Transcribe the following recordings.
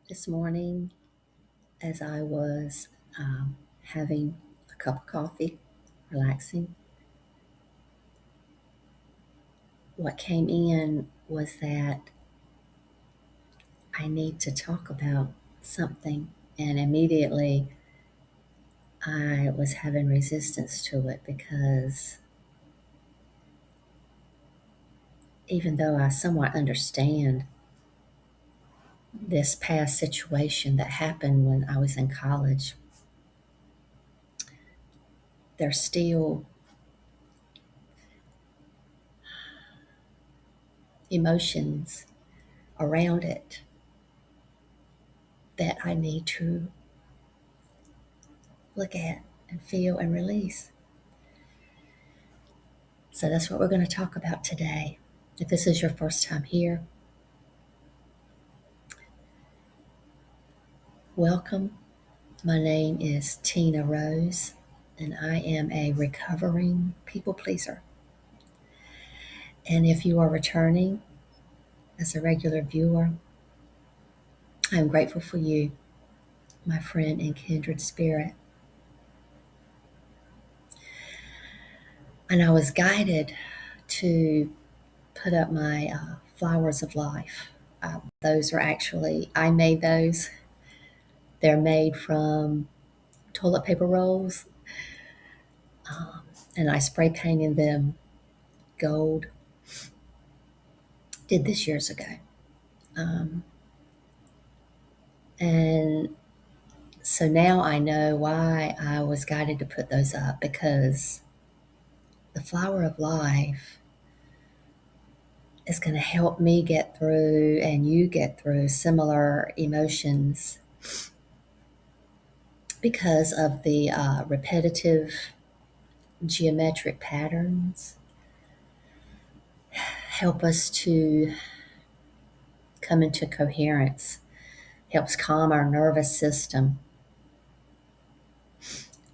This morning, as I was having a cup of coffee, relaxing, what came in was that I need to talk about something, and immediately I was having resistance to it because even though I somewhat understand this past situation that happened when I was in college, there's still emotions around it that I need to look at and feel and release. So that's what we're going to talk about today. If this is your first time here, welcome. My name is Tina Rose, and I am a recovering people pleaser. And if you are returning as a regular viewer, I'm grateful for you, my friend and kindred spirit. And I was guided to put up my flowers of life. Those are actually, I made those. They're made from toilet paper rolls, and I spray painted them gold. Did this years ago. Um, and so now I know why I was guided to put those up, because the flower of life is going to help me get through and you get through similar emotions because of the repetitive geometric patterns help us to come into coherence, helps calm our nervous system.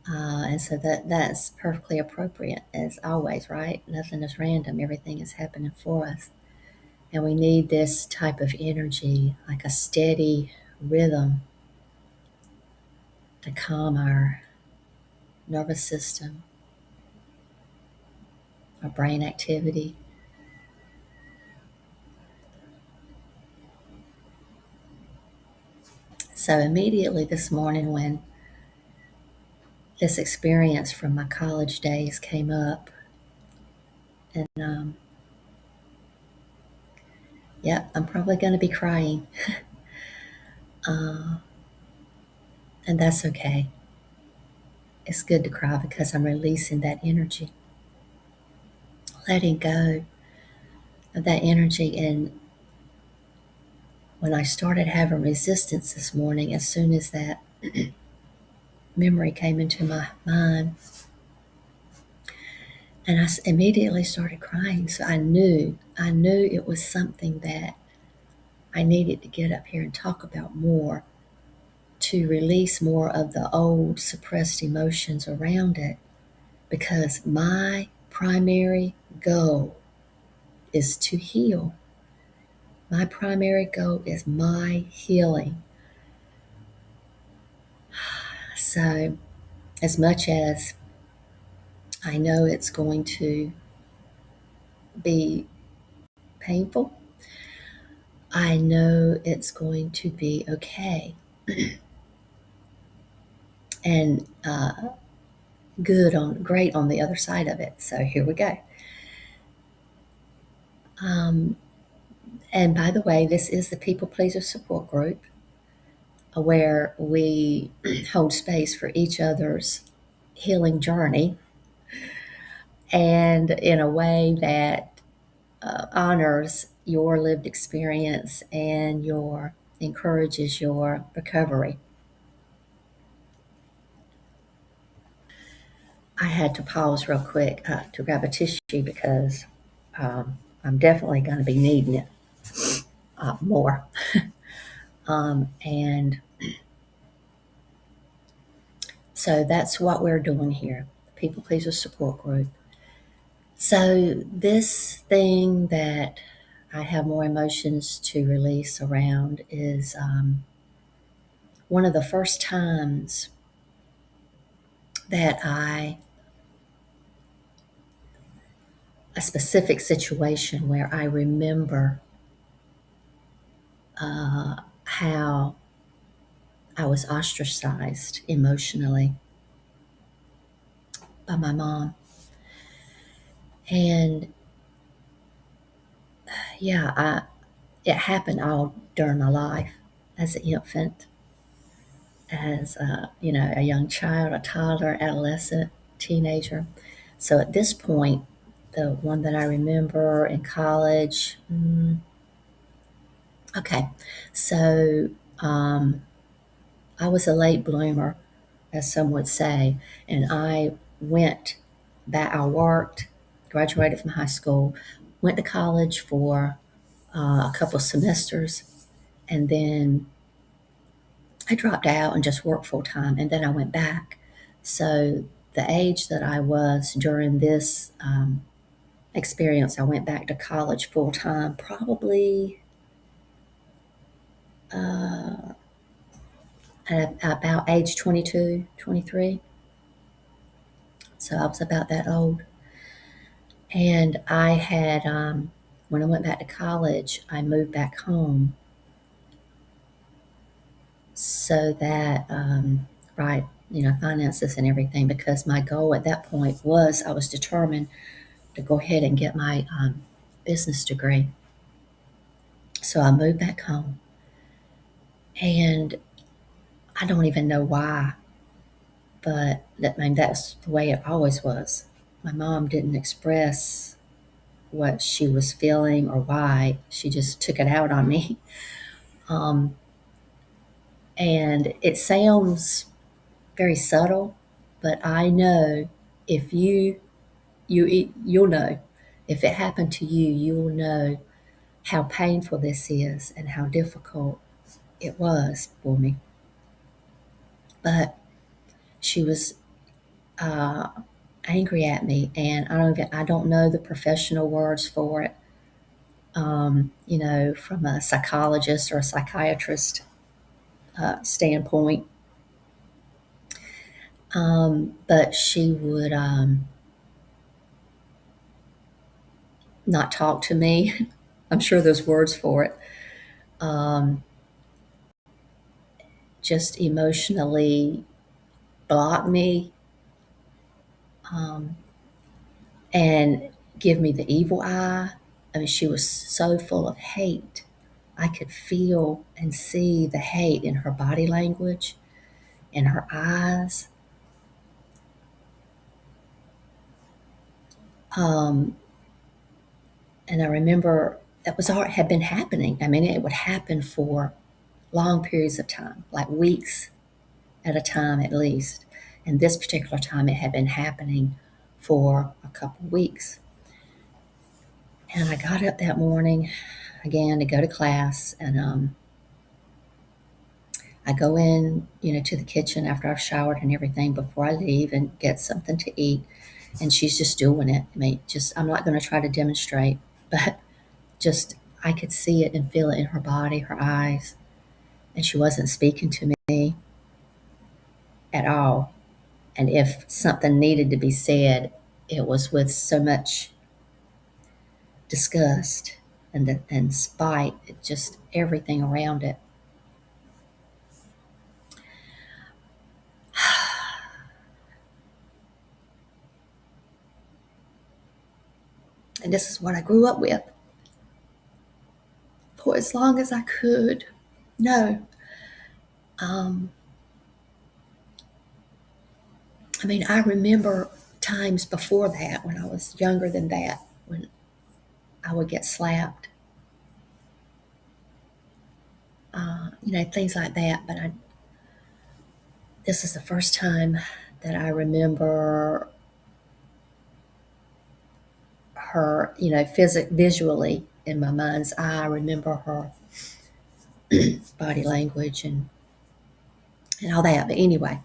And so that's perfectly appropriate as always, right? Nothing is random. Everything is happening for us. And we need this type of energy, like a steady rhythm to calm our nervous system, our brain activity. So immediately this morning when this experience from my college days came up, and yep, I'm probably going to be crying. uh, and that's okay. It's good to cry because I'm releasing that energy, letting go of that energy. And when I started having resistance this morning, as soon as that memory came into my mind, and I immediately started crying. So I knew it was something that I needed to get up here and talk about more, to release more of the old suppressed emotions around it, because my primary goal is to heal. My primary goal is my healing. So, as much as I know it's going to be painful, I know it's going to be okay. And great on the other side of it. So here we go. Um, and by the way, this is the People Pleaser Support Group, where we hold space for each other's healing journey, and in a way that honors your lived experience and encourages your recovery. I had to pause real quick to grab a tissue because I'm definitely going to be needing it more. And so that's what we're doing here, the People Pleaser Support Group. So this thing that I have more emotions to release around is one of the first times that a specific situation where I remember how I was ostracized emotionally by my mom. And yeah, it happened all during my life as an infant, as a young child, a toddler, adolescent, teenager. So at this point, the one that I remember in college, okay, so um, I was a late bloomer, as some would say, and I went back, I worked, graduated from high school, went to college for a couple of semesters, and then I dropped out and just worked full time, and then I went back. So the age that I was during this experience, I went back to college full time, probably at about age 22, 23. So I was about that old. And I had, when I went back to college, I moved back home so that, right, finances and everything, because my goal at that point was I was determined to go ahead and get my business degree. So I moved back home, and I don't even know why, but that's the way it always was. My mom didn't express what she was feeling or why. She just took it out on me. Um, and it sounds very subtle, but I know if you'll know if it happened to you, you'll know how painful this is and how difficult it was for me. But she was uh, angry at me, and I don't know the professional words for it. From a psychologist or a psychiatrist standpoint. But she would not talk to me. I'm sure there's words for it. Um, just emotionally block me, um, and give me the evil eye. I mean, she was so full of hate. I could feel and see the hate in her body language, in her eyes. Um, and I remember that was all had been happening. I mean, it would happen for long periods of time, like weeks at a time at least. And this particular time, it had been happening for a couple of weeks. And I got up that morning again to go to class, and I go in, to the kitchen after I've showered and everything before I leave and get something to eat. And she's just doing it. I mean, just I'm not going to try to demonstrate, but just I could see it and feel it in her body, her eyes, and she wasn't speaking to me at all. And if something needed to be said, it was with so much disgust and spite, just everything around it. And this is what I grew up with for as long as I could. No, um, I mean, I remember times before that when I was younger than that, when I would get slapped, things like that. But this is the first time that I remember her, visually in my mind's eye. I remember her body language and all that. But anyway,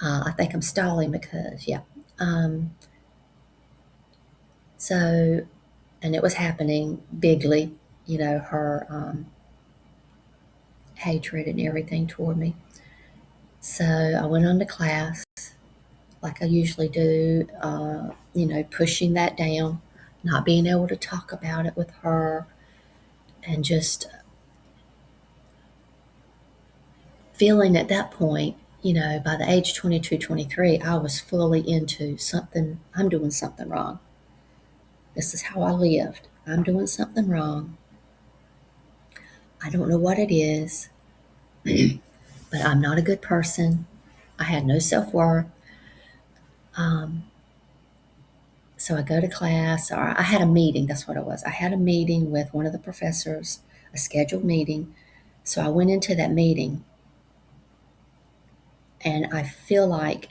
I think I'm stalling because, yeah. Um, so, and it was happening bigly, her hatred and everything toward me. So I went on to class like I usually do, pushing that down, not being able to talk about it with her, and just feeling at that point, by the age 22, 23, I was fully into something. I'm doing something wrong. This is how I lived. I'm doing something wrong. I don't know what it is, but I'm not a good person. I had no self worth. Um, so I go to class, or I had a meeting. That's what it was. I had a meeting with one of the professors, a scheduled meeting. So I went into that meeting, and I feel like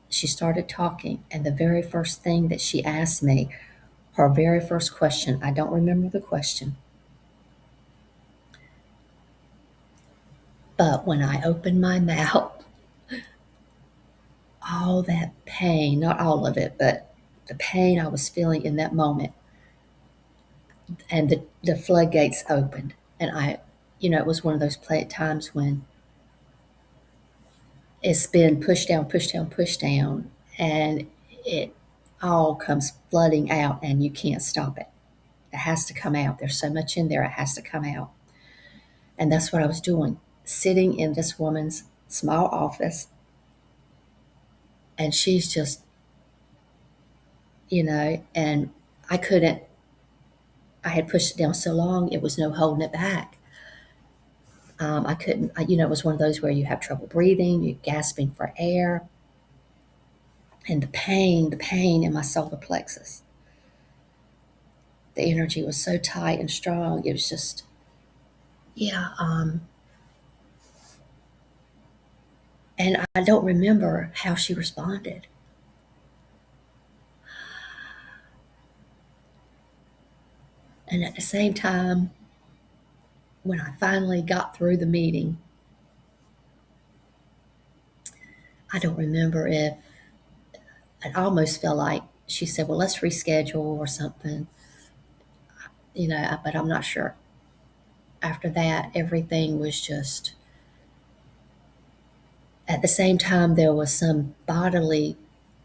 she started talking, and the very first thing that she asked me, her very first question, I don't remember the question, but when I opened my mouth, all that pain, not all of it, but the pain I was feeling in that moment, and the floodgates opened. And it was one of those times when it's been pushed down, pushed down, pushed down, and it all comes flooding out, and you can't stop it. It has to come out. There's so much in there, it has to come out. And that's what I was doing, sitting in this woman's small office, and she's just, and I couldn't, I had pushed it down so long, it was no holding it back. I couldn't, it was one of those where you have trouble breathing, you're gasping for air, and the pain in my solar plexus. The energy was so tight and strong. It was just, yeah. And I don't remember how she responded. And at the same time, when I finally got through the meeting, I don't remember if it almost felt like she said, well, let's reschedule or something, but I'm not sure. After that, everything was just, at the same time, there was some bodily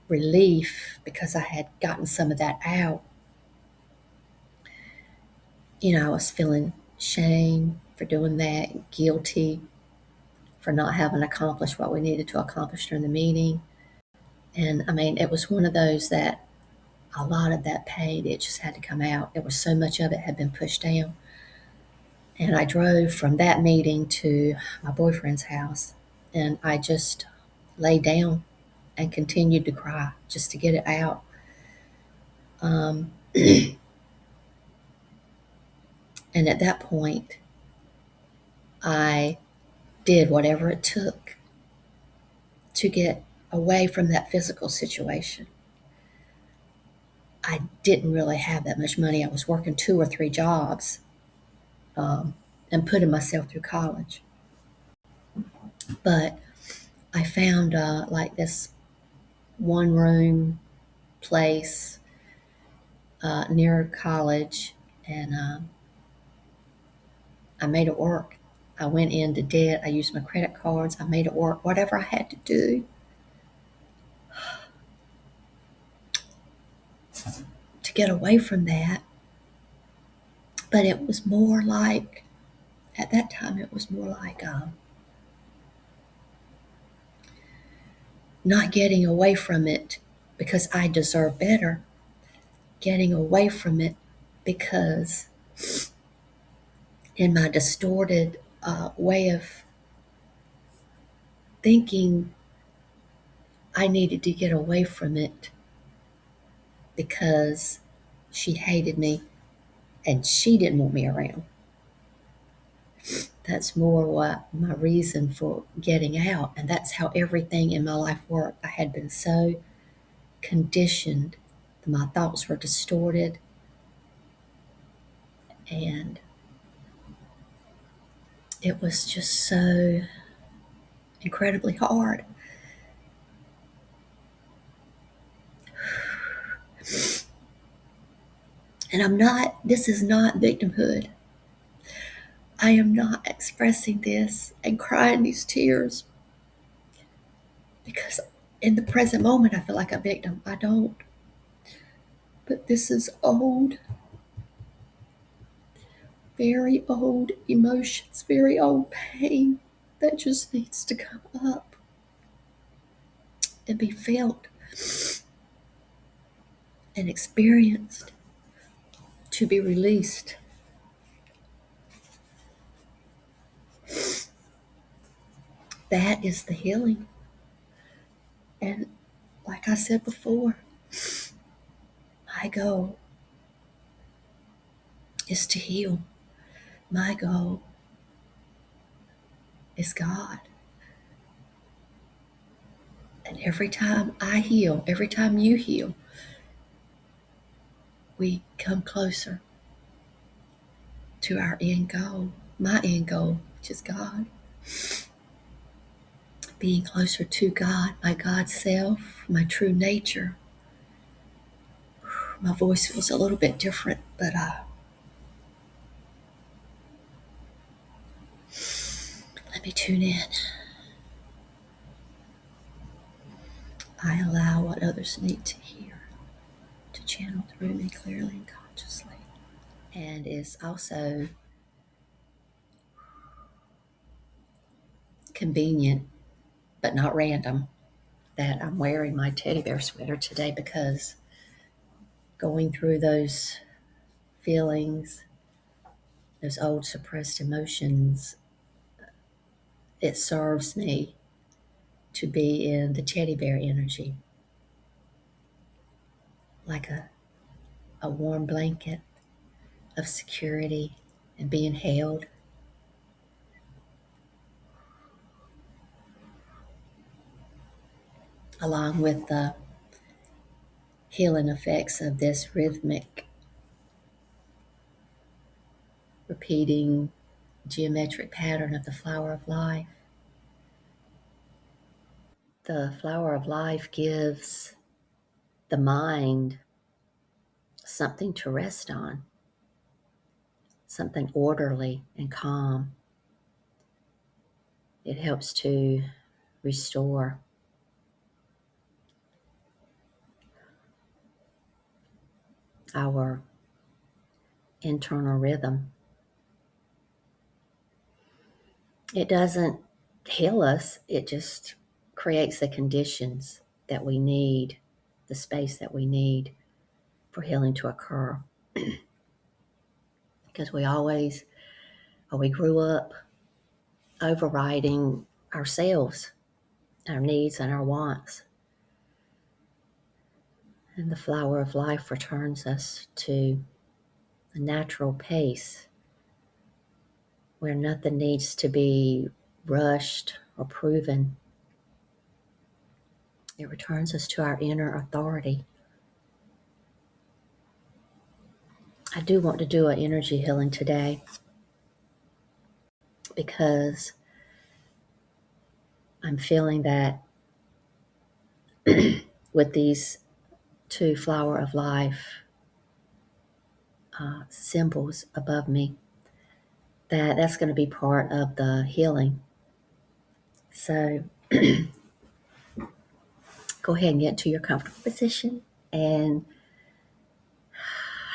relief because I had gotten some of that out. I was feeling shame for doing that, guilty for not having accomplished what we needed to accomplish during the meeting. And I mean, it was one of those that a lot of that pain, it just had to come out. There was so much of it had been pushed down. And I drove from that meeting to my boyfriend's house, and I just lay down and continued to cry just to get it out. And at that point, I did whatever it took to get away from that physical situation. I didn't really have that much money. I was working 2 or 3 jobs, and putting myself through college. But I found like this one room place near college, and I made it work. I went into debt. I used my credit cards. I made it work, whatever I had to do to get away from that. But it was more like, at that time, it was more like not getting away from it because I deserve better, getting away from it because in my distorted way of thinking, I needed to get away from it because she hated me and she didn't want me around. That's more what my reason for getting out. And that's how everything in my life worked. I had been so conditioned, my thoughts were distorted, and it was just so incredibly hard. And this is not victimhood. I am not expressing this and crying these tears because in the present moment I feel like a victim. I don't. But this is old, very old emotions, very old pain that just needs to come up and be felt and experienced, to be released. That is the healing. And like I said before, my goal is to heal. My goal is God. And every time I heal, every time you heal, we come closer to our end goal, my end goal, which is God. Being closer to God, my God self, my true nature. My voice feels a little bit different, but let me tune in. I allow what others need to hear to channel through me clearly and consciously. And it's also convenient, but not random, that I'm wearing my teddy bear sweater today, because going through those feelings, those old suppressed emotions, it serves me to be in the teddy bear energy, like a warm blanket of security and being held, along with the healing effects of this rhythmic, repeating geometric pattern of the flower of life. The flower of life gives the mind something to rest on, something orderly and calm. It helps to restore our internal rhythm. It doesn't heal us, it just creates the conditions that we need, the space that we need for healing to occur. Because we grew up overriding ourselves, our needs and our wants. And the flower of life returns us to a natural pace where nothing needs to be rushed or proven. It returns us to our inner authority. I do want to do an energy healing today, because I'm feeling that with these two flower of life symbols above me, that's going to be part of the healing. So go ahead and get into your comfortable position and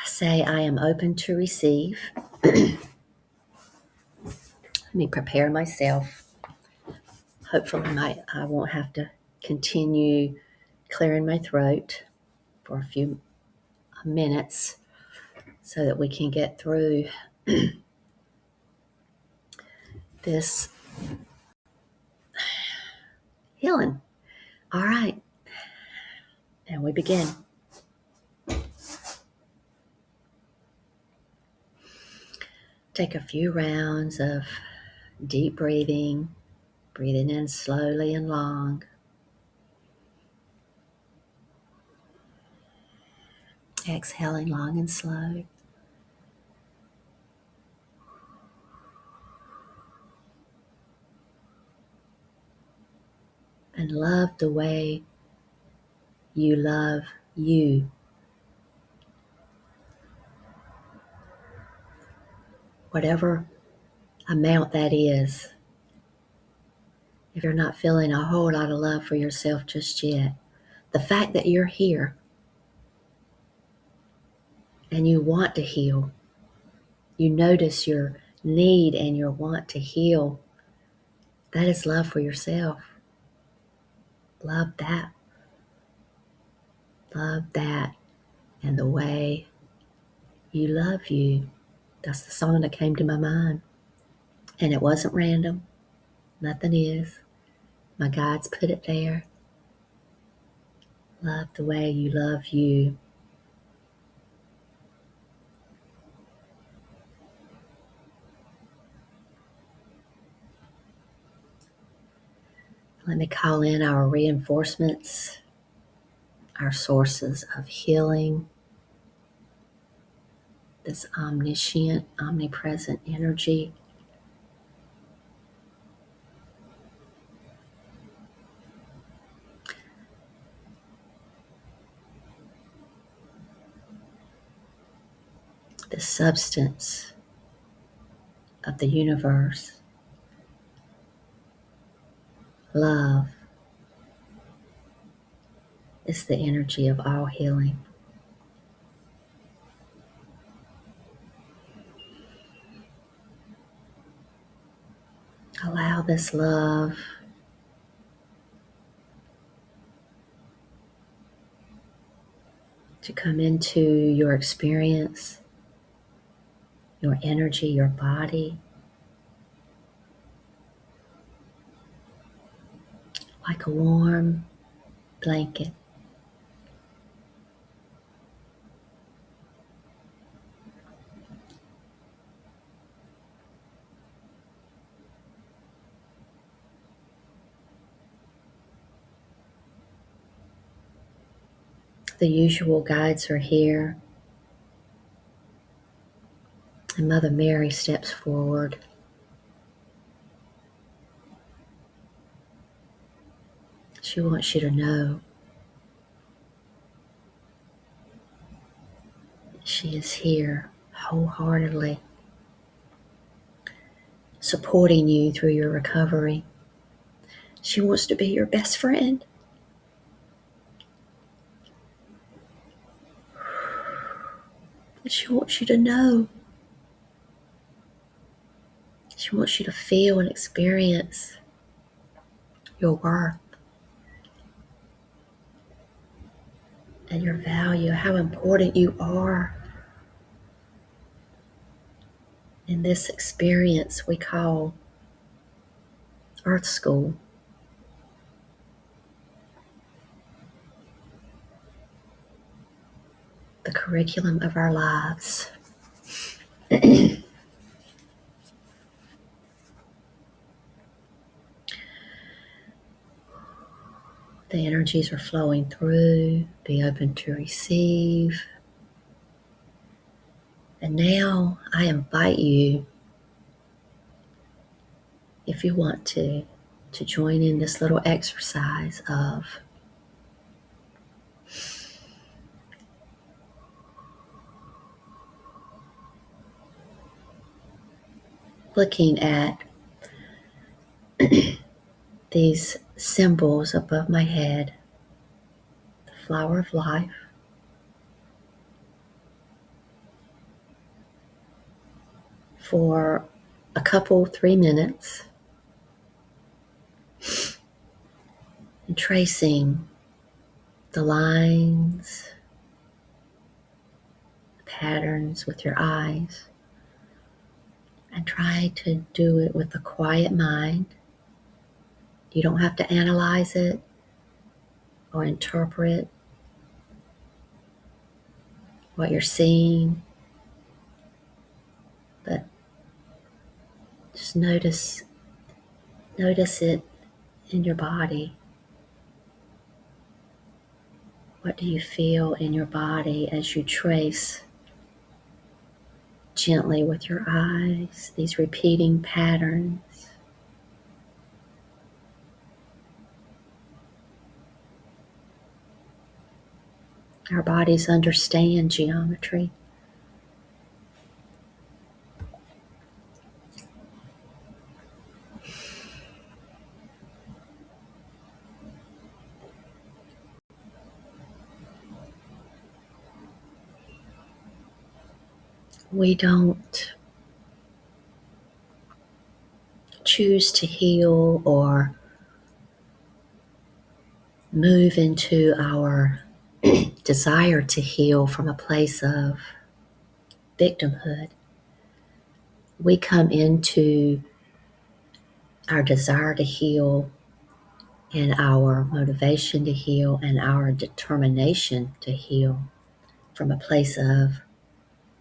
say, I am open to receive. Let me prepare myself. Hopefully I won't have to continue clearing my throat for a few minutes so that we can get through this healing. All right. And we begin. Take a few rounds of deep breathing in slowly and long. Exhaling long and slow. And love the way you love you. Whatever amount that is. If you're not feeling a whole lot of love for yourself just yet, the fact that you're here and you want to heal, you notice your need and your want to heal, that is love for yourself. Love that. Love that. And the way you love you. That's the song that came to my mind. And it wasn't random. Nothing is. My guides put it there. Love the way you love you. Let me call in our reinforcements, our sources of healing, this omniscient, omnipresent energy. The substance of the universe. Love is the energy of all healing. Allow this love to come into your experience, your energy, your body, like a warm blanket. The usual guides are here, and Mother Mary steps forward. She wants you to know she is here wholeheartedly, supporting you through your recovery. She wants to be your best friend. She wants you to know. She wants you to feel and experience your worth and your value, how important you are in this experience we call Earth School. The curriculum of our lives. The energies are flowing through. Be open to receive. And now I invite you, if you want to join in this little exercise of looking at these symbols above my head, the flower of life, for a couple, 3 minutes, and tracing the lines, the patterns with your eyes, and try to do it with a quiet mind. You don't have to analyze it or interpret what you're seeing, but just notice it in your body. What do you feel in your body as you trace gently with your eyes these repeating patterns? Our bodies understand geometry. we don't choose to heal or move into our desire to heal from a place of victimhood, we come into our desire to heal and our motivation to heal and our determination to heal from a place of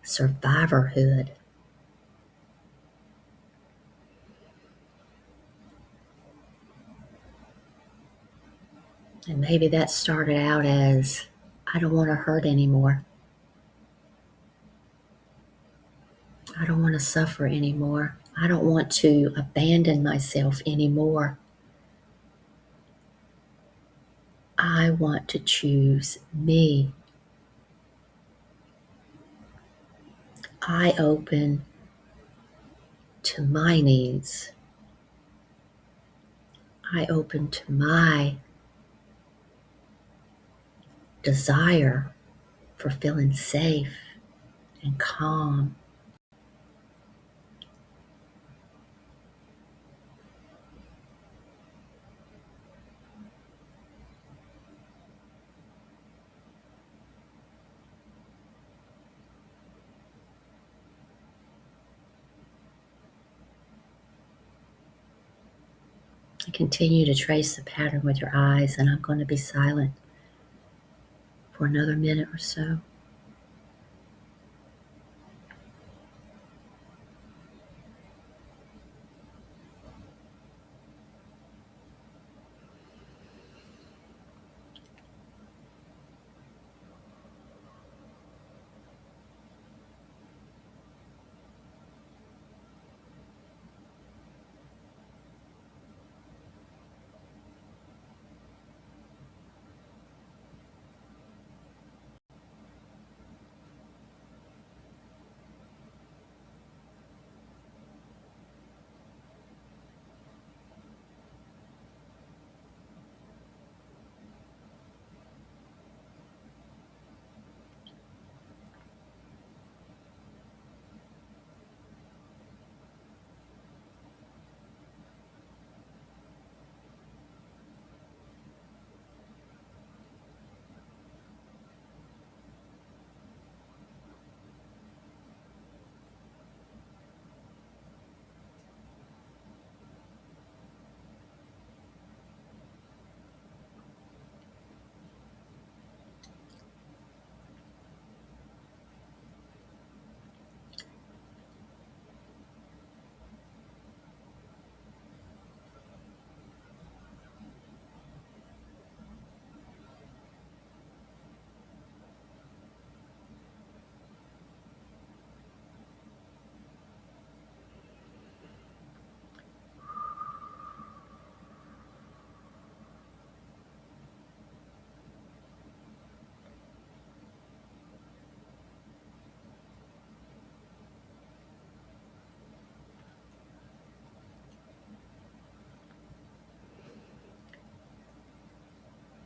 survivorhood. And maybe that started out as, I don't want to hurt anymore. I don't want to suffer anymore. I don't want to abandon myself anymore. I want to choose me. I open to my needs. I open to my desire for feeling safe and calm. Continue to trace the pattern with your eyes, and I'm going to be silent for another minute or so.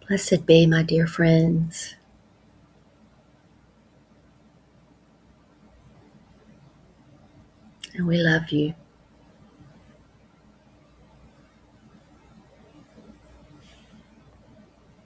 Blessed be, my dear friends. And we love you.